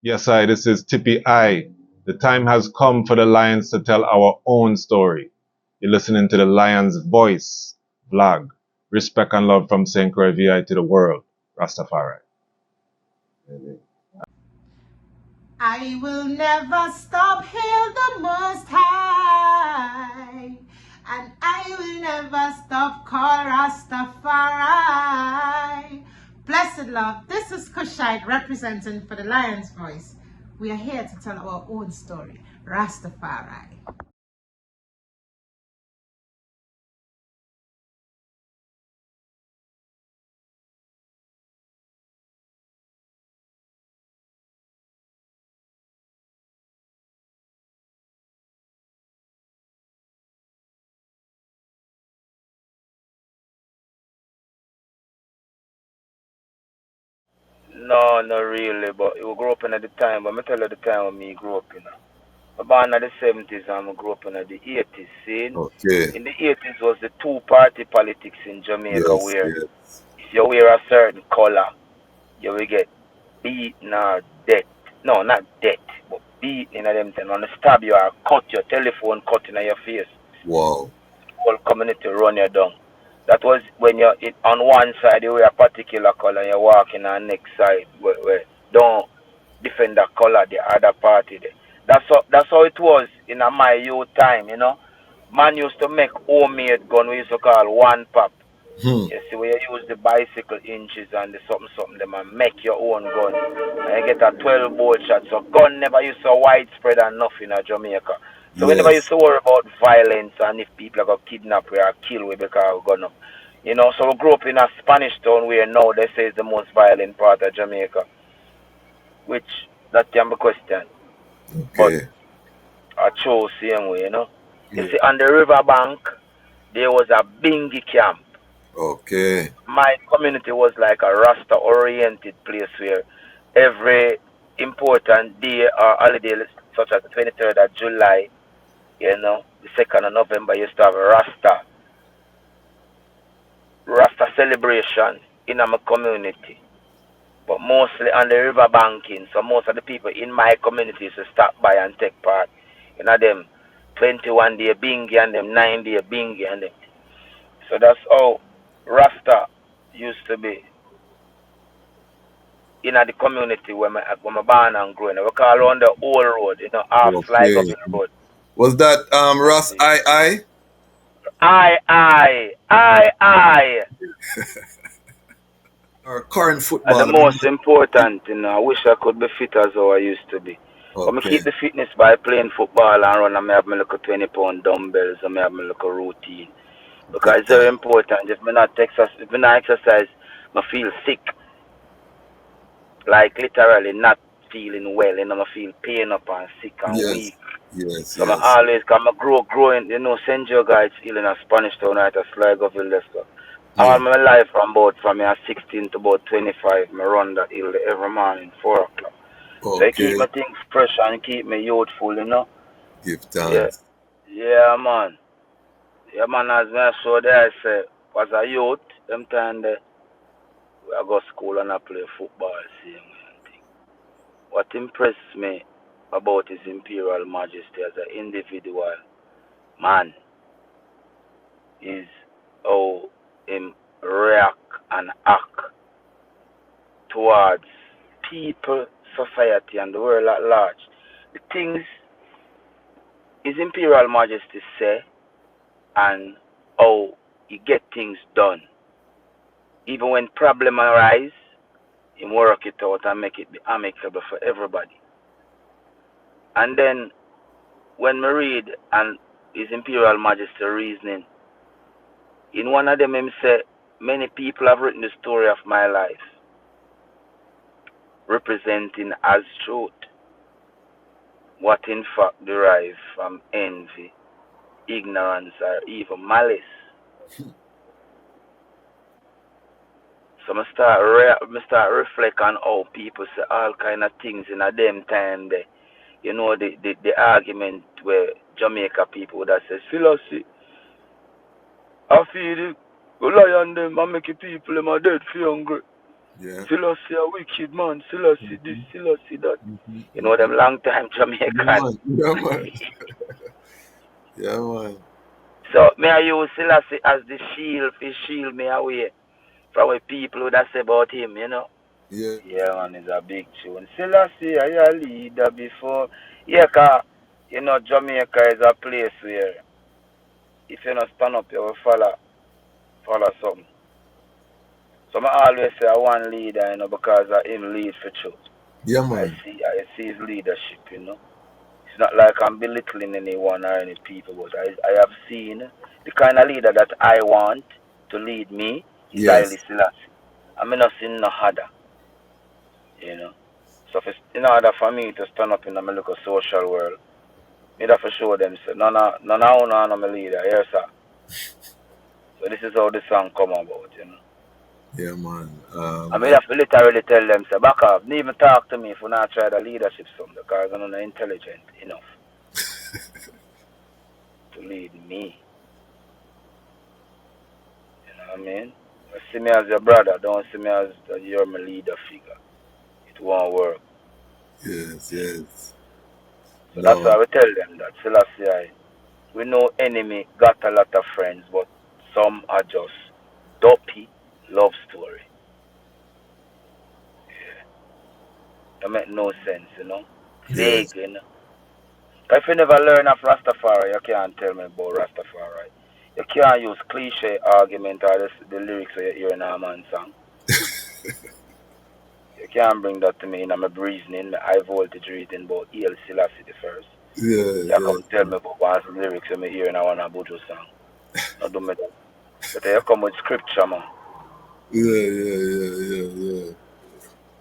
Yes, this is Tippy I. The time has come for the Lions to tell our own story. You're listening to the Lion's Voice vlog. Respect and love from St. Croix VI to the world. Rastafari. I will never stop, hail the Most High, and I will never stop, call Rastafari. Blessed love, this is Kushite representing for the Lion's Voice. We are here to tell our own story, Rastafari. No, not really, but we grew up in at the time. But I tell you the time when me grew up, I born in the 70s and I grew up in the 80s. See, Okay. in the 80s was the two-party politics in Jamaica Yes, where yes. if you wear a certain color, you will get beaten or death. No, not death, but beaten in them thing. Want to stab you or cut your telephone cut in your face. Wow. Whole community run you down. That was when you're on one side you wear a particular color and you're walking on the next side where don't defend that color the other party there. That's how it was in my youth time. Man used to make homemade gun we used to call one pop. Hmm. You see where you use the bicycle inches and the something something them and make your own gun. And you get a 12 bolt shot. So gun never used so widespread enough in Jamaica. So we never used Yes. to worry about violence and if people are going to kidnap or kill we because of gun up. So we grew up in a Spanish town where now they say is the most violent part of Jamaica. Which that can be questioned. But Okay. I chose same way. You Yeah. see on the riverbank there was a bingy camp. Okay. My community was like a Rasta oriented place where every important day or holiday, such as the 23rd of July, the 2nd of November, used to have a Rasta celebration in my community. But mostly on the river banking, so most of the people in my community used to stop by and take part in them 21-day bingy and them 9-day bingy and them. So that's how Rasta used to be in the community where my born and growing. We call on the old road, half Sligo Okay. road. Was that Ross See. I? I. Or current And the footballer? most important, I wish I could be fit as how I used to be. But I Okay. keep the fitness by playing football and run and I have my little 20-pound dumbbells and I have my little routine. Because Good it's very time. important. If I not exercise, I feel sick. Like literally not feeling well, I feel pain up and sick and Yes. weak. Yes, So I yes. always come growing, St. Joe guys still in a Spanish town right at Sligo Village. So all Hmm. my life from me at 16 to about 25, I run that hill every morning, 4 o'clock. So it keep Okay. me things fresh and keep me youthful. Give Yeah. thanks. Yeah, man. Yeah, man, as I saw there, I say, as a youth, them time there, I go school and I play football, same way and thing. What impressed me about His Imperial Majesty as an individual man is how him react and act towards people, society, and the world at large. The things His Imperial Majesty say and how he get things done. Even when problem arise, he work it out and make it be amicable for everybody. And then when we read and His Imperial Majesty reasoning, in one of them him say, many people have written the story of my life, representing as truth what in fact derives from envy, ignorance, or even malice. So I start reflect on how people say all kind of things in a them time there. The argument where Jamaica people that says philosophy, I feel it, go lie on them and make the people them are dead for hungry. Yeah. Selassie a wicked man, Selassie this, Mm-hmm. Selassie that. Mm-hmm. You know them Mm-hmm. long time Yeah, Jamaican. man. Yeah, man. Yeah, man. So me I use Selassie as the shield to shield me away from what people would have say about him, you know. Yeah. Yeah, man, it's a big tune. Selassie, I a leader before. Yeah, 'cause, you know, Jamaica is a place where if you not stand up, you will follow something. So I always say I want leader, you know, because of him lead for truth. Yeah, I man. see his leadership, you know. It's not like I'm belittling anyone or any people, but I have seen the kind of leader that I want to lead me is Haile Yes. Selassie. I mean, not seen no other, you know. So if it's in order for me to stand up in the local social world, me have to show them, say, none of no my leader, yes, sir. So this is how the song come about, you know. Yeah, man. I mean, have to literally tell them, say, back off, don't even talk to me if we not try the leadership something, because I'm not intelligent enough to lead me. You know what I mean? See me as your brother, don't see me as you're my leader figure. It won't work. Yes, yes. So that's No. why we tell them that Selassie, we know enemy got a lot of friends, but some are just dopey love story. That make no sense, you know. Yes. Vague, you know. If you never learn of Rastafari, you can't tell me about Rastafari. You can't use cliche argument or the lyrics you hear in a man's song. You can't bring that to me in my reasoning, my high voltage reading about E.L. Selassie the first. Yeah, You yeah. come tell me about one lyrics you hear in a one Abuja song. Not do me that. But you come with scripture, man. Yeah, yeah, yeah, yeah, yeah.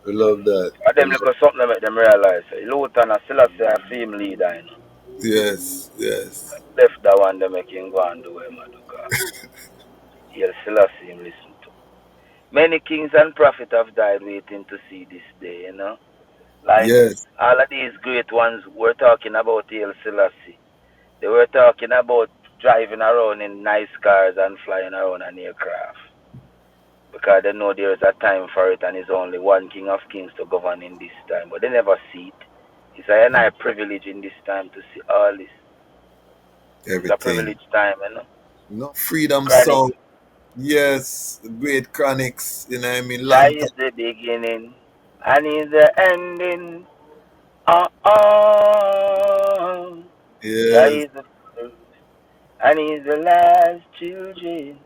I love that. And I them love look something that make them realize. Lutan and Selassie a film leader, you know. Yes, yes. Left that one, they make him go and do what he do. E.L. Selassie him listen to. Many kings and prophets have died waiting to see this day, you know. Like Yes. all of these great ones were talking about E.L. Selassie. They were talking about driving around in nice cars and flying around an aircraft. Because they know there is a time for it and it's only one king of kings to govern in this time. But they never see it. It's a nice privilege in this time to see all this. It's a Everything. privileged time, you know. No freedom Chronic. song. Yes. Great chronics. You know what I mean? Jah Long time. is the beginning and is the ending. Uh-uh. Jah Yes. is the first and is the last children.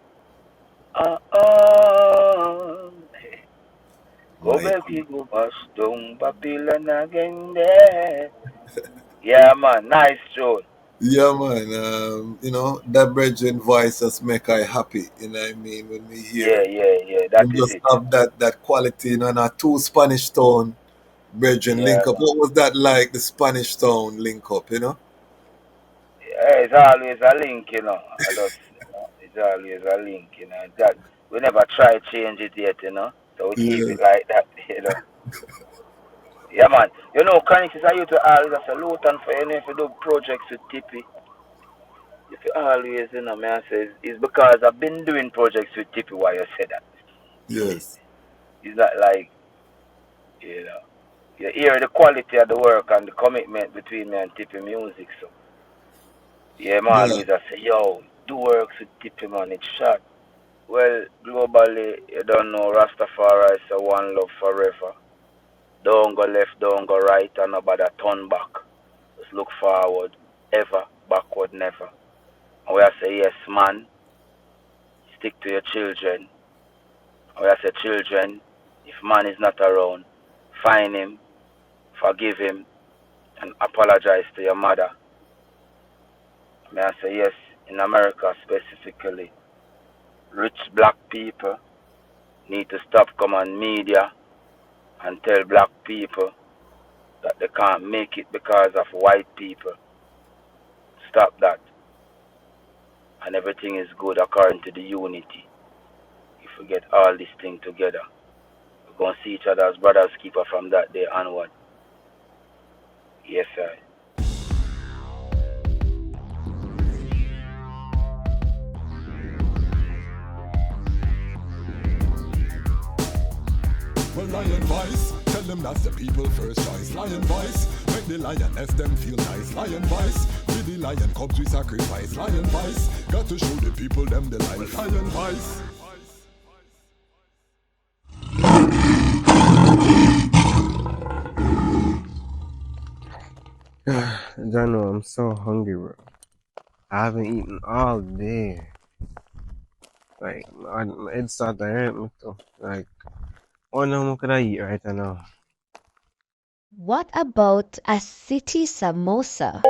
Uh-uh. Go back, we Mighty. go back, down Babylon again there. Yeah, man, nice tune. Yeah, man. That brethren voice just make I happy. You know what I mean? When we Yeah, hear yeah, yeah, that him is just it. have that quality, and a two Spanish tone brethren Yeah, link up. man. What was that like? The Spanish tone link up? Yeah, it's always a link, you know. I just, it's always a link, you know. That we never try change it yet, you know. So we keep Yeah. it like that, you know. Yeah, man. You know, Chronic is a you to always a salute and for any if you do projects with Tippy. If you always, you know, man, says it's because I've been doing projects with Tippy why you say that. Yes. It's not like, you know, you hear the quality of the work and the commitment between me and Tippy Music. So, yeah, man, Yeah. always I say, yo, do works with Tippy, man, it's shot. Well, globally, you don't know, Rastafari is a one love forever. Don't go left, don't go right, and nobody turn back. Just look forward, ever, backward, never. And we I say, yes, man, stick to your children. And we I say, children, if man is not around, find him, forgive him, and apologize to your mother. May I say yes, in America specifically, rich black people need to stop come on media and tell black people that they can't make it because of white people. Stop that. And everything is good according to the unity. If we get all this thing together, we're going to see each other as brothers keeper from that day onward. Yes, sir. voice. Tell them that's the people first choice. Lion voice, make the lioness them feel nice. Lion voice, with the lion cubs we sacrifice. Lion voice, got to show the people them the life. Lion voice. Jano, I'm so hungry, bro. I haven't eaten all day. Like, my head started to hurt me too. Like, what now could I eat right now? What about a city samosa?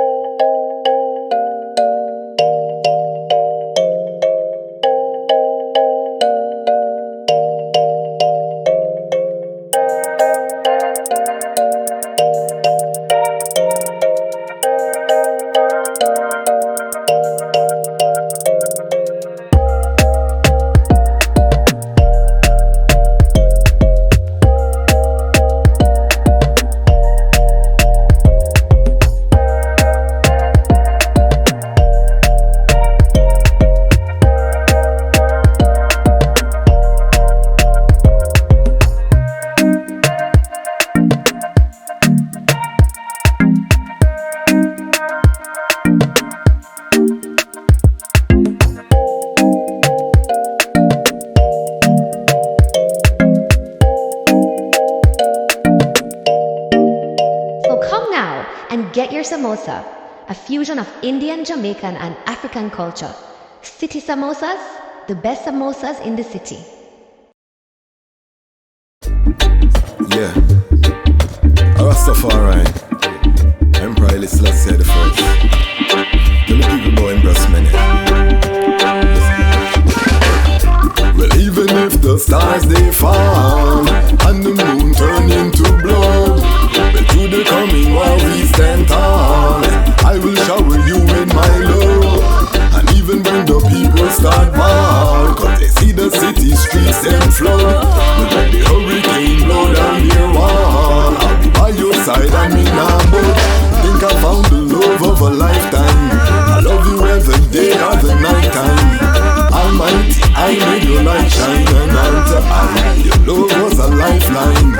Get your samosa, a fusion of Indian, Jamaican, and African culture. City samosas, the best samosas in the city. Yeah. Ras Tafari. Emperor Haile Selassie the first. Tell the people about embrace many. Well, even if the stars they fall and the moon turn into blood, but to the coming while we stand tall, I will shower you with my love. And even when the people start ball, cause they see the city streets them flood, but when the hurricane blow down their wall, I'll be by your side and me now but think I found the love of a lifetime. I love you every day or the night time. Almighty, I made your light shine and unto I, your love was a lifeline.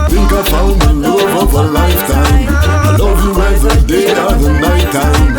Think I found the love of a lifetime. I love you every day or the night time.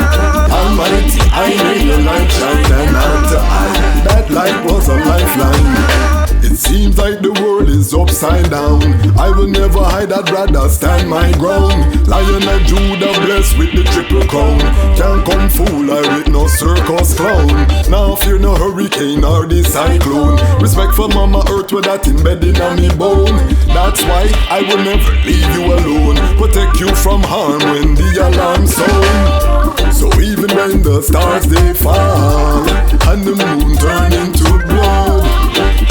Almighty, I made your light shine and unto I, that light was a lifeline. It seems like the world is upside down. I will never hide, I'd rather stand my ground. Lion of Judah blessed with the triple crown. Can't come fool I with no circus clown. Now fear no hurricane or the cyclone. Respect for Mama Earth with that embedded on me bone. That's why I will never leave you alone. Protect you from harm when the alarm sound. So even when the stars they fall and the moon turn into blood,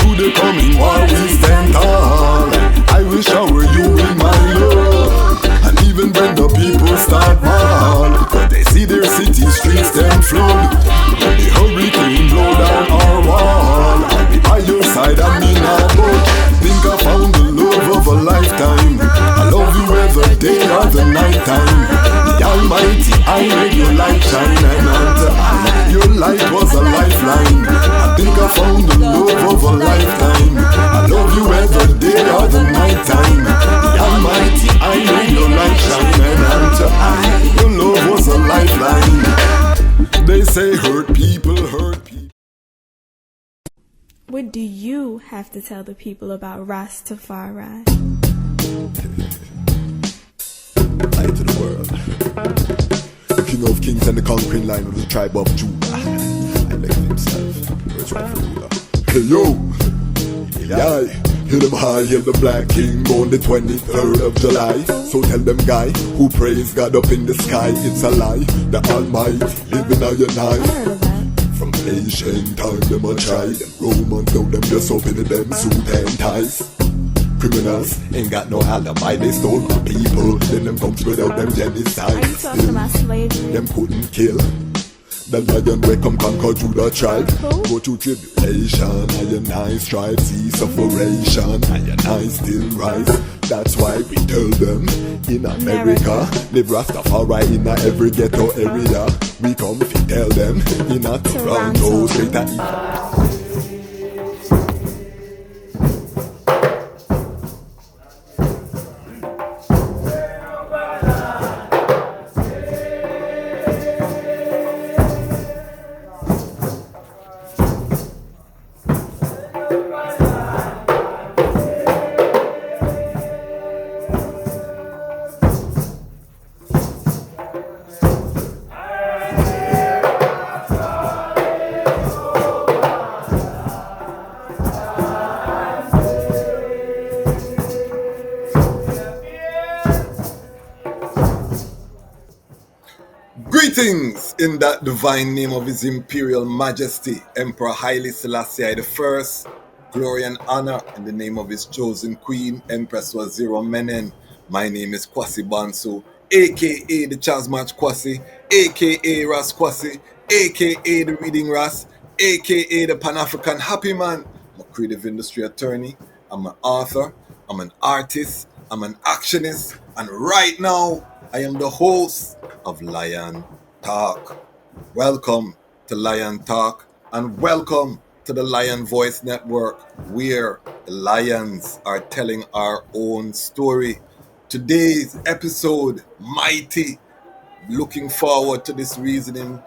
to the coming while we stand tall, I will shower you with my love. And even when the people start ball, cause they see their city streets them flood, when the hurricane blow down our wall, I'll be by your side and me now but think I found the love of a lifetime. I love you every day or the night time. The Almighty, I made your light shine and unto I, your light was a lifeline. I think I found the love of a lifetime. I love you every day or the night time. The Almighty, I made your light shine and unto I, your love was a lifeline. They say hurt people hurt people. What do you have to tell the people about Ras Tafari? Light to the world. King of kings and the conquering line of the tribe of Judah. I left himself. Where's my ruler? Hey yo! Yeah, hear them high, hear the black king on the 23rd of July. So tell them guy who praise God up in the sky, it's a lie. The Almighty living on your night. From ancient time them a try. Them Romans know them just open them suit and ties. Criminals ain't got no alibi, they stole my people. Then them come without them genocide. Are you talking about slavery? Them couldn't kill the lion we come conquer Judah tribe. Go through tribulation, I strive, see sufferation, I still rise. That's why we tell them in America, live Rastafari in every ghetto area. We come if you tell them in a Toronto, straight at Greetings in that divine name of His Imperial Majesty, Emperor Haile Selassie I. Glory and honor in the name of His chosen Queen, Empress Waziri Menen. My name is Kwasi Bansu, aka the Chazmatch Kwasi, aka Ras Kwasi, aka the Reading Ras, aka the Pan-African Happy Man. I'm a creative industry attorney, I'm an author, I'm an artist, I'm an actionist, and right now I am the host of Lion Talk. Welcome to Lion Talk and welcome to the Lion Voice Network, where the lions are telling our own story. Today's episode, mighty. Looking forward to this reasoning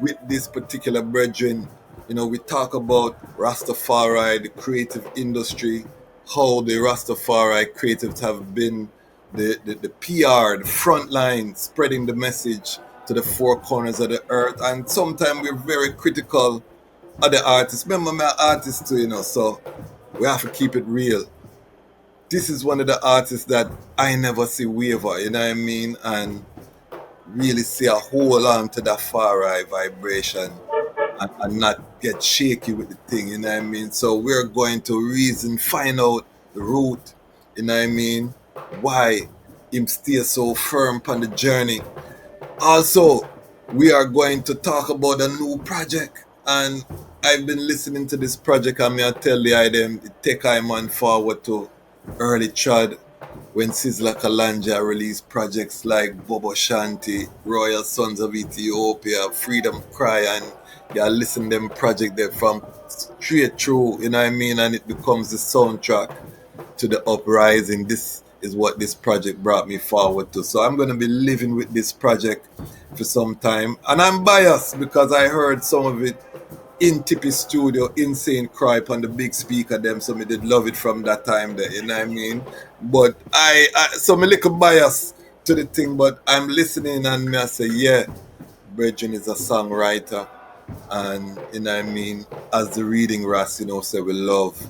with this particular brethren. You know, we talk about RasTafari, the creative industry, how the RasTafari creatives have been the PR, the front line, spreading the message to the four corners of the earth. And sometimes we're very critical of the artists. Remember, I'm an artist too, you know, so we have to keep it real. This is one of the artists that I never see waver, you know what I mean? And really see a hold on to that far right vibration and not get shaky with the thing, you know what I mean? So we're going to reason, find out the root, you know what I mean? Why him stay so firm on the journey. Also, we are going to talk about a new project, and I've been listening to this project and I tell the item it take I man forward to early trad when Sizzla Kalanja released projects like Bobo Shanti, Royal Sons of Ethiopia, Freedom Cry, and you listen to them project there from straight through, you know what I mean, and it becomes the soundtrack to the uprising. This is what this project brought me forward to. So I'm going to be living with this project for some time. And I'm biased because I heard some of it in Tippy Studio, Insane Cripe on the big speaker them, so me did love it from that time there, you know what I mean? But so me little bias to the thing, but I'm listening and me I say, yeah, Brethren is a songwriter. And, you know what I mean, as the Reading Ras, you know, say we love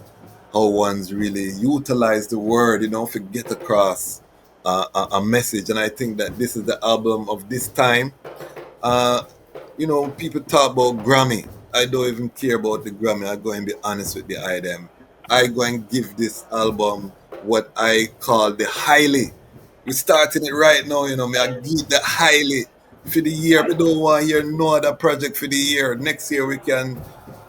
how one's really utilize the word, you know, to get across a message. And I think that this is the album of this time. You know, people talk about Grammy. I don't even care about the Grammy. I go and be honest with the item. I go and give this album what I call the highly. We're starting it right now, you know, me I give the highly for the year. We don't want to hear no other project for the year. Next year we can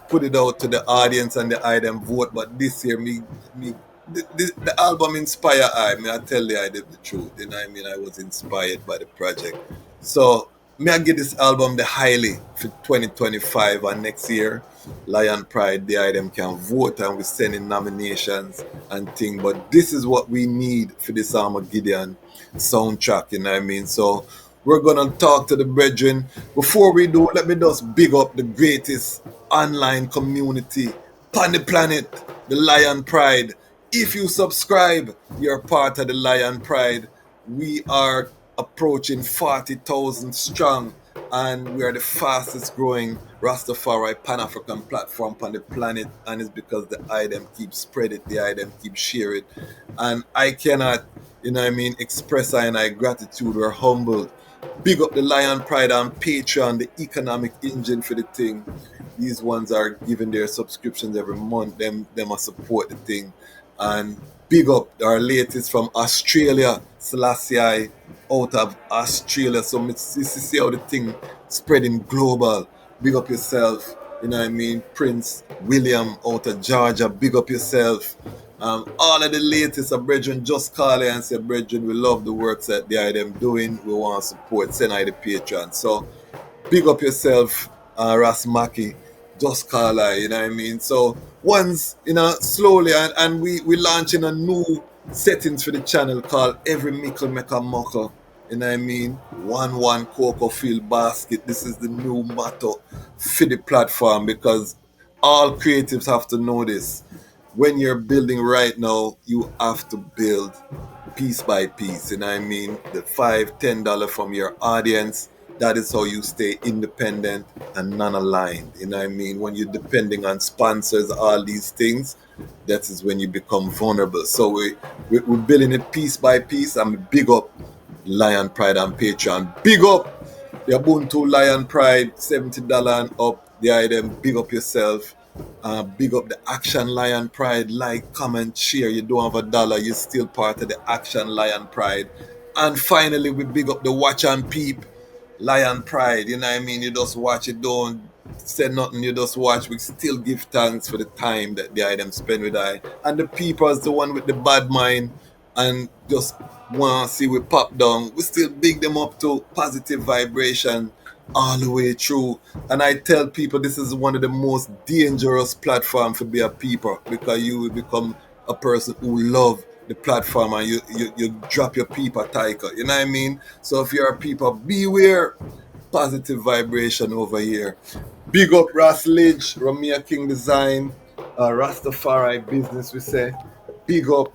put it out to the audience and the item vote. But this year, the album inspire I tell the item the truth. You know what I mean? I was inspired by the project. So I give this album the highly for 2025 and next year. Lion Pride, the item can vote and we're sending nominations and things. But this is what we need for this Armageddon soundtrack, you know what I mean? So we're going to talk to the brethren. Before we do, let me just big up the greatest online community on the planet, the Lion Pride. If you subscribe, you're part of the Lion Pride. We are approaching 40,000 strong, and we are the fastest growing Rastafari Pan-African platform on the planet, and it's because the item keeps spread it, the item keeps share it. And I cannot, you know what I mean, express I gratitude or humbled. Big up the Lion Pride on Patreon, the economic engine for the thing. These ones are giving their subscriptions every month. Them are support the thing. And big up our latest from Australia, Selassie out of Australia. So this is see how the thing spreading global. Big up yourself. You know what I mean? Prince William out of Georgia. Big up yourself. All of the latest of brethren just call and say, brethren, we love the works that they are them doing. We want to support. Send out the Patreon. So big up yourself, Ras Maki. Just call I, you know what I mean? So once, you know, slowly, and we launching a new settings for the channel called Every Mickle Make a Muckle. You know what I mean? 1 Cocoa Field Basket. This is the new motto for the platform, because all creatives have to know this. When you're building right now, you have to build piece by piece. You know what I mean? The $5-10 from your audience. That is how you stay independent and non-aligned. You know what I mean? When you're depending on sponsors, all these things, that is when you become vulnerable. So we're building it piece by piece. I'm big up Lion Pride on Patreon. Big up The Ubuntu Lion Pride, $70 and up. The item, big up yourself. Big up the Action Lion Pride. Like, comment, share. You don't have $1, you're still part of the Action Lion Pride. And finally, we big up the Watch and Peep Lion Pride. You know what I mean? You just watch it, don't say nothing, you just watch. We still give thanks for the time that the item spend with I. And the people is the one with the bad mind and just want to see we pop down. We still big them up to positive vibration all the way through. And I tell people this is one of the most dangerous platforms for be a people, because you will become a person who love the platform and you drop your people title. You know what I mean? So if you're a people, beware. Positive vibration over here. Big up Ras Lidge, Ramia King Design, Ras Tafari Business, we say. Big up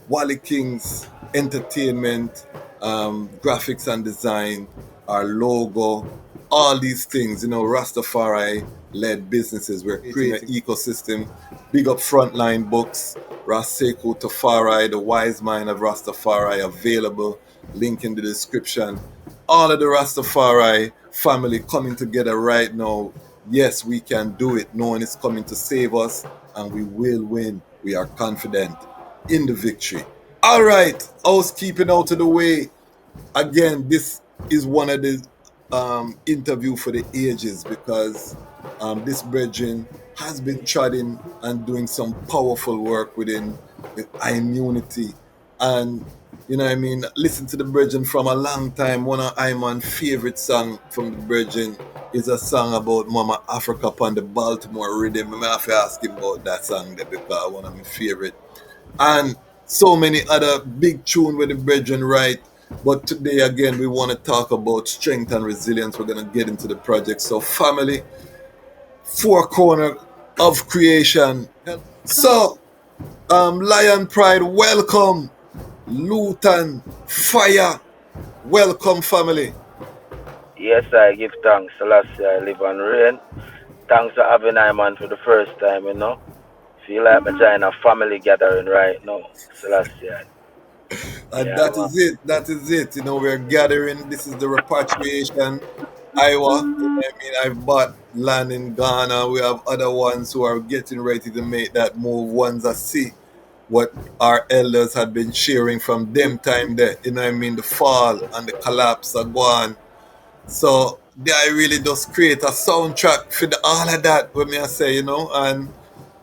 Wally King's Entertainment, graphics and design, our logo, all these things, Rastafari led businesses. We're creating an ecosystem. Big up Frontline Books, Raseku Tafari, the wise mind of Rastafari, available. Link in the description. All of the Rastafari family coming together right now. Yes, we can do it. No one is coming to save us, and we will win. We are confident in the victory. All right, housekeeping out of the way. Again, this is one of the interview for the ages, because this brethren has been treading and doing some powerful work within the immunity. And you know what I mean, listen to the brethren from a long time. One of Iman's favorite song from the brethren is a song about Mama Africa upon the Baltimore rhythm. I have to ask him about that song there, because one of my favorite. And so many other big tune with the brethren write. But today, again, we want to talk about strength and resilience. We're going to get into the project. So, family, four corner of creation. So, Lion Pride, welcome. Lutan Fyah, welcome, family. Yes, I give thanks. Selassie, I live and reign. Thanks for having Iman for the first time, Feel like I'm joining a family gathering right now. Selassie. And that is it. That is it. We're gathering. This is the repatriation. Iowa. I mean, I've bought land in Ghana. We have other ones who are getting ready to make that move. Ones that see what our elders had been sharing from them time there. I mean, the fall and the collapse are gone. So I really just create a soundtrack for all of that, when I say, and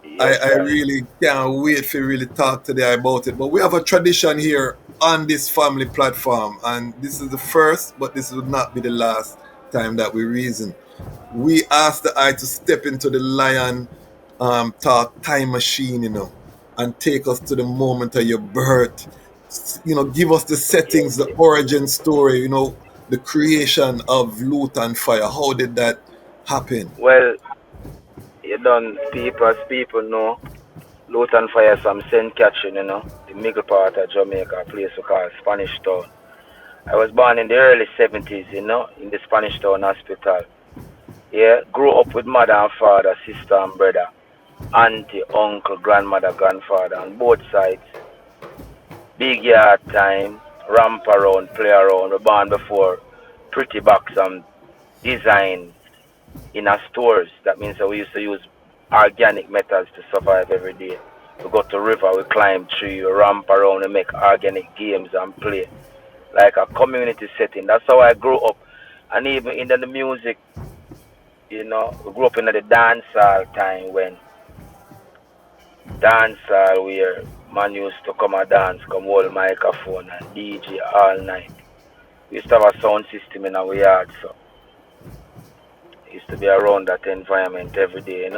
Yes, I really can't wait to really talk today about it. But we have a tradition here on this family platform, and this is the first, but this would not be the last time that we reason. We ask the eye to step into the lion talk time machine, and take us to the moment of your birth. Give us the settings, the origin story, the creation of Lutan Fyah. How did that happen? Well, people know, Lutan Fyah some St. Catherine, the middle part of Jamaica, a place we call Spanish Town. I was born in the early 70s, in the Spanish Town Hospital. Yeah, grew up with mother and father, sister and brother, auntie, uncle, grandmother, grandfather, on both sides. Big yard time, ramp around, play around. We born before pretty box and design in our stores. That means that we used to use organic methods to survive every day. We go to river, we climb tree, we ramp around, we make organic games and play. Like a community setting. That's how I grew up. And even in the music, we grew up in the dancehall time, when dancehall where man used to come and dance, come hold microphone and DJ all night. We used to have a sound system in our yard, so it used to be around that environment every day,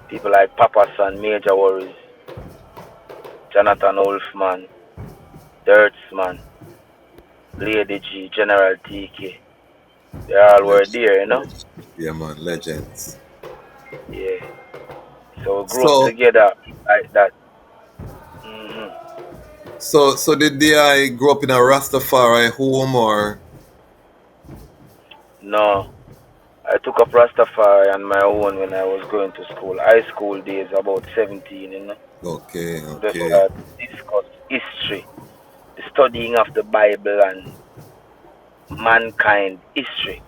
People like Papa Son, Major Worries, Jonathan Wolfman, Dirtsman, Lady G, General TK. They all were there, Yeah, man, legends. Yeah. So we grew up together like that. So did I grow up in a Rastafari home, or? No. I took up Rastafari on my own when I was going to school. High school days, about 17, Okay. Just to discuss history, the studying of the Bible and mankind history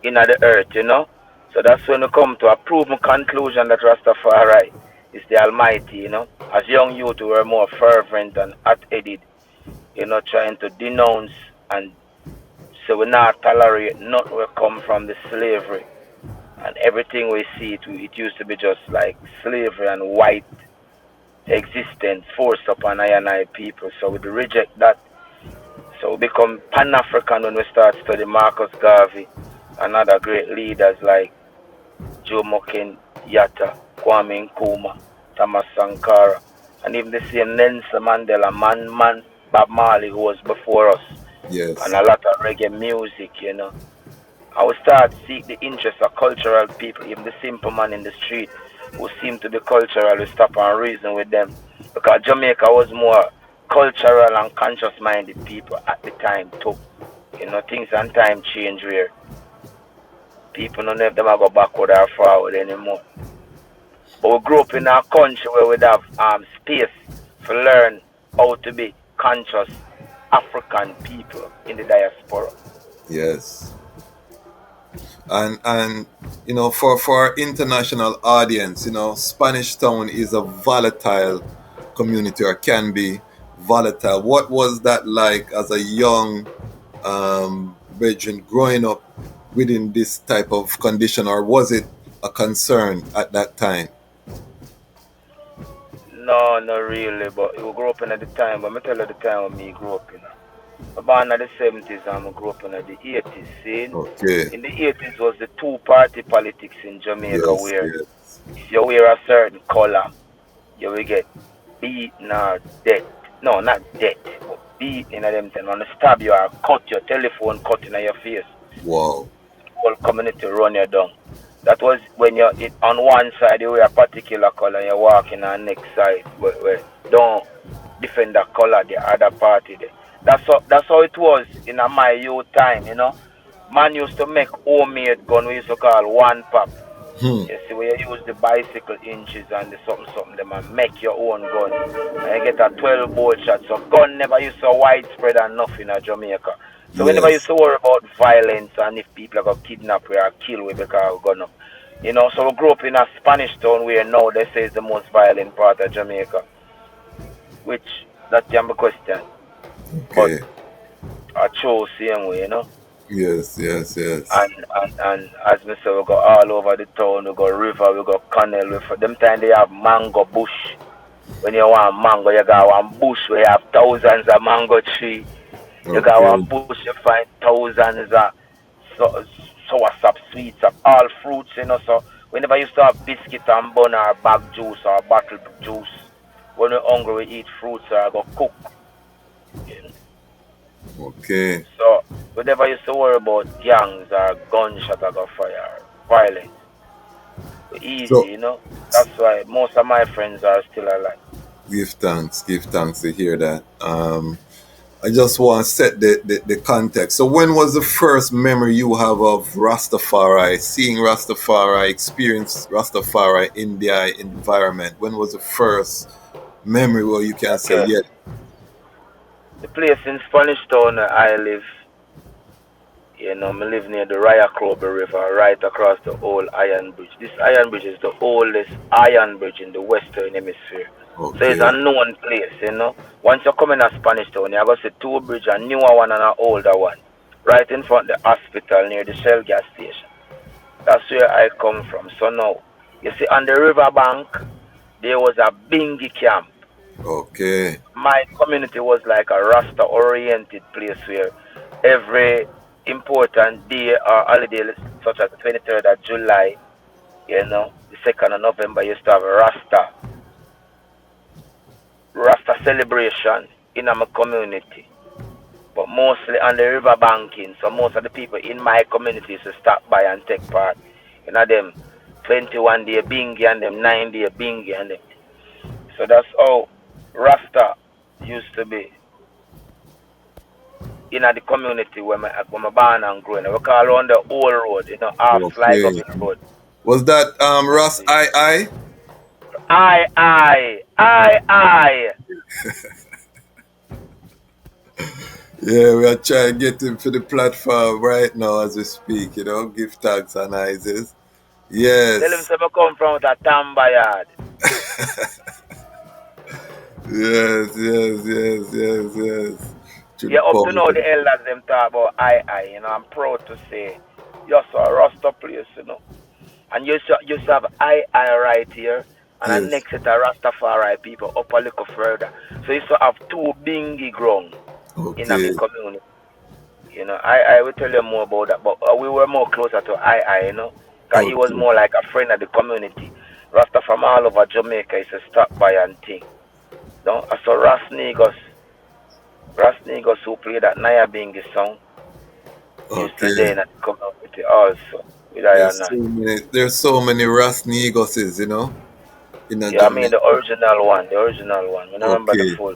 in the earth, you know. So that's when we come to a proven conclusion that Rastafari is the Almighty, you know. As young youth, we were more fervent and hot-headed, you know, trying to denounce and so we not tolerate nothing will come from the slavery. And everything we see, it used to be just like slavery and white existence forced upon I and I people. So we reject that. So we become Pan-African when we start studying Marcus Garvey and other great leaders like Jomo Kenyatta, Kwame Nkrumah, Thomas Sankara, and even the same Nelson Mandela, Man, Bob Marley, who was before us, Yes. and a lot of reggae music, you know. I will start seek the interest of cultural people, even the simple man in the street who seem to be cultural, we stop and reason with them. Because Jamaica was more cultural and conscious-minded people at the time too. You know, things and time change where people don't know if them go backward or forward anymore. But we grew up in a country where we'd have space to learn how to be conscious African people in the diaspora. Yes. And you know, for our international audience, you know, Spanish Town is a volatile community, or can be volatile. What was that like as a young virgin growing up within this type of condition, or was it a concern at that time? No, not really, but we grew up in at the time, but I tell you the time when me grew up in. I born in the 70s and I grew up in the 80s. See? Okay. In the 80s was the two-party politics in Jamaica, Yes, where yes. if you wear a certain color, you will get beaten or dead. No, not dead, but beaten in them thing. When they stab you or cut your telephone cut in your face, Wow. whole community run you down. That was when you're on one side you wear a particular color and you're walking on the next side where don't defend that color the other party there. That's how it was in my youth time, you know. Man used to make homemade gun we used to call one pop. You see, where you use the bicycle inches and the something them and make your own gun. And you get a 12 bolt shot. So gun never used so widespread enough in Jamaica. So we never used to worry about violence and if people are going to kidnap or kill we because we gun up. You know, so we grew up in a Spanish town where now they say is the most violent part of Jamaica. Which, that can be questioned. Okay. But I chose same way, you know. Yes, yes, yes. And as me say, we go all over the town, we go river, we go canal. Them time they have mango bush. When you want mango, you got one bush where you have thousands of mango tree. You got one bush, you find thousands of sour sap, sweet sap, all fruits, you know. So whenever you start biscuit and bun or bag juice or bottle juice, when you're hungry, we eat fruits or go cook. You know? Okay. So we never used to worry about gangs or gunshot or fire, violence. Easy, So, you know. That's why most of my friends are still alive. give thanks to hear that. I just want to set the context. So when was the first memory you have of Rastafari, seeing Rastafari, experience Rastafari in their environment? When was the first memory where you can say, yeah? The place in Spanish Town I live, you know, I live near the Raya River, right across the old Iron Bridge. This Iron Bridge is the oldest iron bridge in the Western Hemisphere. Okay. So it's a known place, you know. Once you come in a Spanish Town, you're going to see two bridges, a newer one and an older one, right in front of the hospital near the Shell gas station. That's where I come from. So now, you see, on the river bank, there was a bingy camp. Okay. My community was like a Rasta-oriented place where every important day or holiday, such as the 23rd of July, you know, the 2nd of November, you used to have a Rasta celebration in my community. But mostly on the river banking, so most of the people in my community used to stop by and take part. You know, them 21-day bingy and them 9-day bingy and them. So that's how Rasta used to be in the community where I born and growing. We call around the old road, you know, half flag up in the road. Was that Ras I? Yeah, we are trying to get him for the platform right now as we speak, you know. Give thanks and Isis. Tell him Yes. some come from the Tamba yard. Yes. To the Yeah, up to now public. the elders them talk about I, you know. I'm proud to say, you're so a Rasta place, you know. And you used to have I right here, and then Yes. next to the Rastafari people up a little further. So you used to have two bingy ground in my Okay. community. You know, I will tell you more about that, but we were more closer to you know, because he was Okay. more like a friend of the community. Rasta from all over Jamaica is a stop by and thing. No, I saw Ras Negos who played that Naya Bingy song. Used to Okay. there in the community also with I and I. There's so many Ras Negoses, you know, in a Yeah, I mean Jamaica. the original one. I don't remember the Okay. full.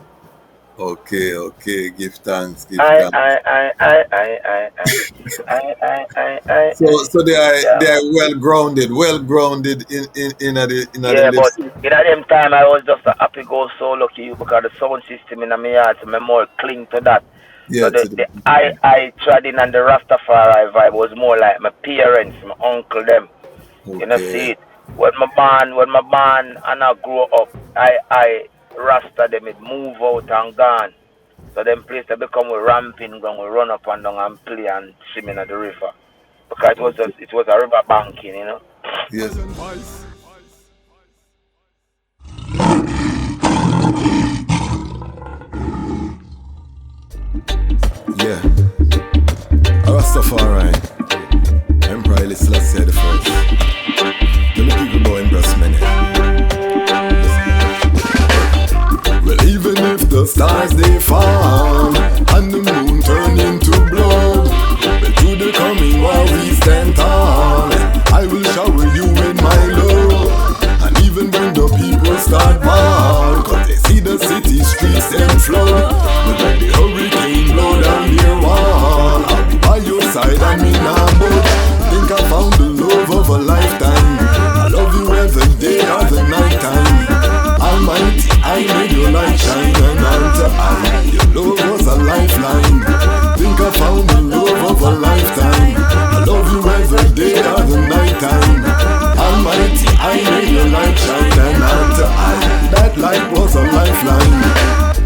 Okay. Give thanks. I, I, I, I, I, I, I, So yeah. they are well grounded in the Yeah, but lips. in that them time I was just a happy go so lucky you because the sound system in my heart, so I more cling to that. So Yeah, the, to the the I trading and the Rastafari vibe was more like my parents, my uncle them. You know see okay. it. When my band and I grew up, I Rasta them it move out and gone. So them place they become a ramping ground, we run up and down and play and swim in the river. Because Okay. it was a river banking, you know. Yes. Lion voice. Yeah. Ras Tafari. Emperor Haile Selassie the first. Tell the people about Empress Mene. Well, even if the stars they fall and the moon turn into blood, but to the coming while we stand tall, I will shower you with my love. And even when the people start ball, cause they see the city streets them flood, but when the hurricane blow down their wall, I'll be by your side and me nah budge. Think I found the love of a lifetime. I love you every day or the night time. Almighty, I made your light shine and unto I. Your love was a lifeline. Think I found the love of a lifetime. I love you every day or the night time. Almighty, I made your light shine and unto I. That light was a lifeline.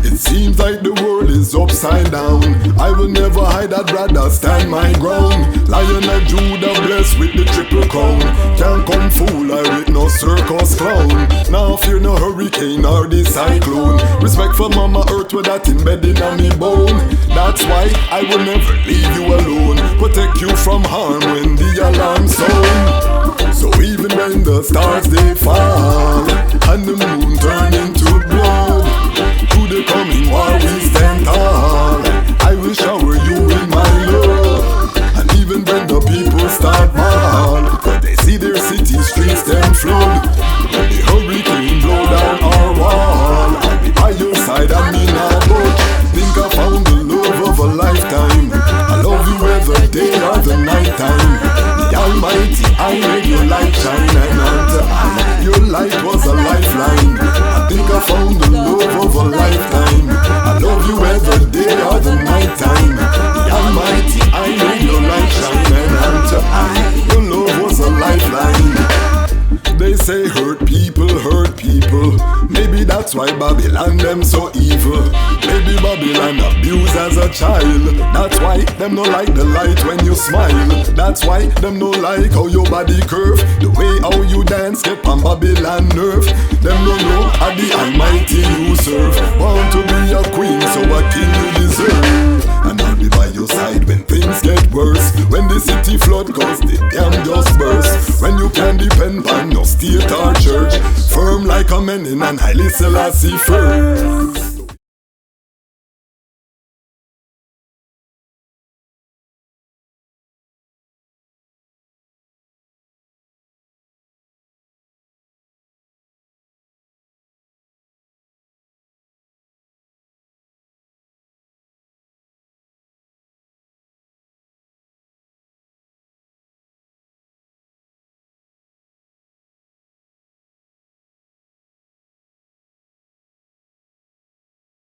It seems like the world is upside down. I will never hide, I'd rather stand my ground. Lion of Judah blessed with the triple crown. Can't come fool I with no circus clown. Now fear no hurricane or the cyclone. Respect for Mama Earth with that embedded on me bone. That's why I will never leave you alone. Protect you from harm when the alarm sound. So even when the stars they fall and the moon turn into blood, to the coming war we stand tall. I will shower you with my love. And even when the people start ball, but they see their city streets them flood, when the hurricane blow down our wall, I'll be by your side and me nah budge. Think I found the love of a lifetime. I love you every day or the night time. The Almighty, I made your light shine and unto I. Your light was a lifeline. I think I found the love of a lifetime. I love you every day or the night time. The Almighty, I made your light shine and unto I. Your love was a lifeline. They say hurt people, maybe that's why Babylon them so evil. Maybe Babylon abused as a child. That's why them no like the light when you smile. That's why them no like how your body curve. The way how you dance get on Babylon nerve. Them no know how the Almighty you serve. Want to be a queen, so a king you deserve. And I'll be by your side when things get worse. When the city flood cause the dam just burst. When you can depend on no state or church. Firm like a man in an Haile Selassie first.